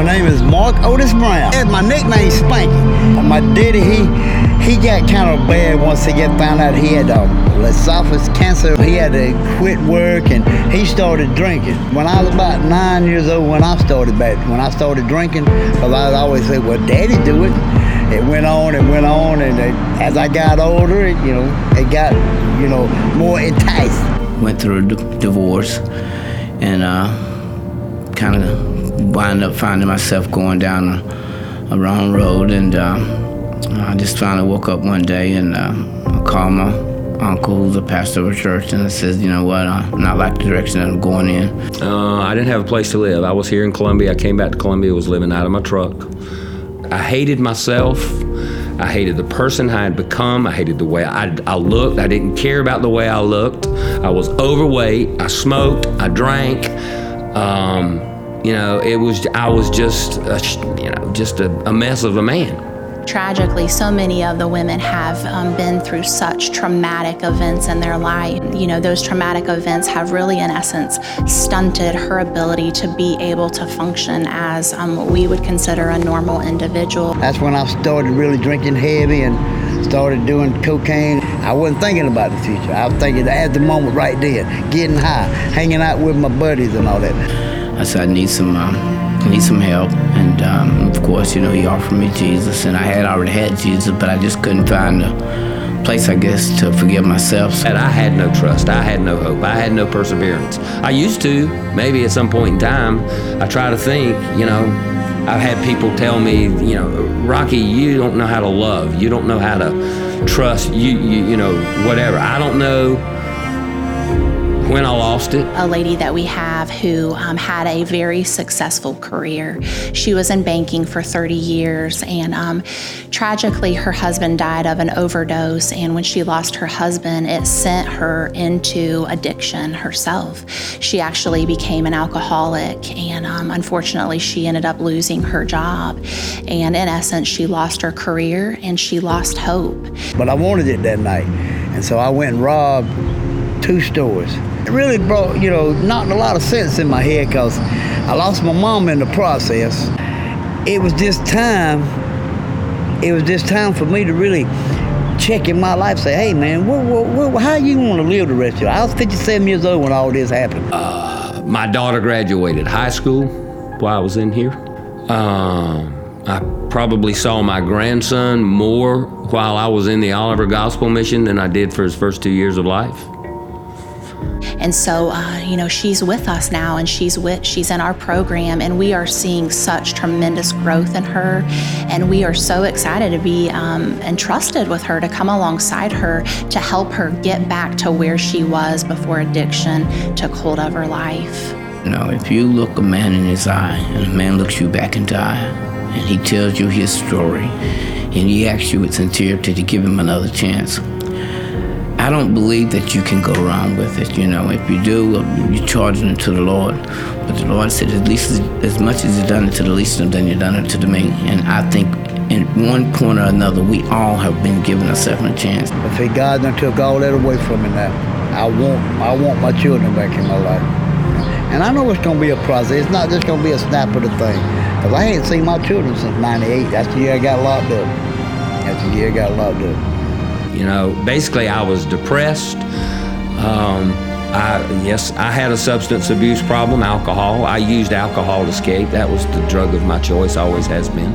My name is Mark Otis Brown. And my nickname is Spanky. My daddy, he got kind of bad once he got found out he had esophagus cancer. He had to quit work and he started drinking. When I was about 9 years old, when I started drinking, because I always say, well, Daddy do it. It went on, and as I got older, it got, more enticed. Went through a divorce and kind of wound up finding myself going down a wrong road, and I just finally woke up one day and I called my uncle, who's a pastor of a church, and I says, you know what, I'm not like the direction that I'm going in. I didn't have a place to live. I was here in Columbia. I came back to Columbia, was living out of my truck. I hated myself. I hated the person I had become. I hated the way I looked. I didn't care about the way I looked. I was overweight. I smoked. I drank. I was just a mess of a man. Tragically, so many of the women have been through such traumatic events in their life. Those traumatic events have really, in essence, stunted her ability to be able to function as what we would consider a normal individual. That's when I started really drinking heavy and started doing cocaine. I wasn't thinking about the future. I was thinking at the moment right there, getting high, hanging out with my buddies and all that. I said, I need some help, and of course, he offered me Jesus, and I had already had Jesus, but I just couldn't find a place, I guess, to forgive myself. And I had no trust, I had no hope, I had no perseverance. I used to, maybe at some point in time, I try to think, I've had people tell me, Rocky, you don't know how to love, you don't know how to trust, whatever. I don't know when I lost it. A lady that we have who had a very successful career. She was in banking for 30 years, and tragically her husband died of an overdose, and when she lost her husband, it sent her into addiction herself. She actually became an alcoholic, and unfortunately she ended up losing her job, and in essence she lost her career and she lost hope. But I wanted it that night, and so I went and robbed 2 stores. It really brought, knocked a lot of sense in my head, because I lost my mom in the process. It was just time for me to really check in my life, say, hey man, how you want to live the rest of your life? I was 57 years old when all this happened. My daughter graduated high school while I was in here. I probably saw my grandson more while I was in the Oliver Gospel Mission than I did for his first 2 years of life. And so, she's with us now, and she's in our program, and we are seeing such tremendous growth in her, and we are so excited to be entrusted with her to come alongside her to help her get back to where she was before addiction took hold of her life. If you look a man in his eye, and a man looks you back into the eye, and he tells you his story, and he asks you with sincerity to give him another chance, I don't believe that you can go wrong with it. If you do, you're charging it to the Lord. But the Lord said, at least as much as you've done it to the least of them, then you've done it to me. And I think in one point or another, we all have been given ourselves a chance. If God done took all that away from me now, I want my children back in my life. And I know it's going to be a process. It's not just going to be a snap of the thing. Because I ain't seen my children since '98. That's the year I got locked up. Basically I was depressed. I had a substance abuse problem, alcohol. I used alcohol to escape. That was the drug of my choice, always has been.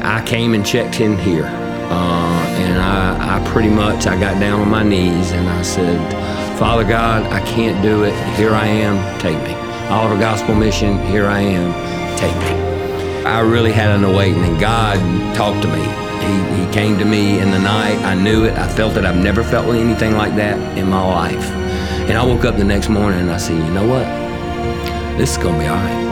I came and checked in here, and I pretty much, I got down on my knees and I said, Father God, I can't do it. Here I am, take me. Oliver Gospel Mission, here I am, take me. I really had an awakening. God talked to me. He came to me in the night. I knew it. I felt it. I've never felt anything like that in my life. And I woke up the next morning and I said, you know what? This is going to be all right.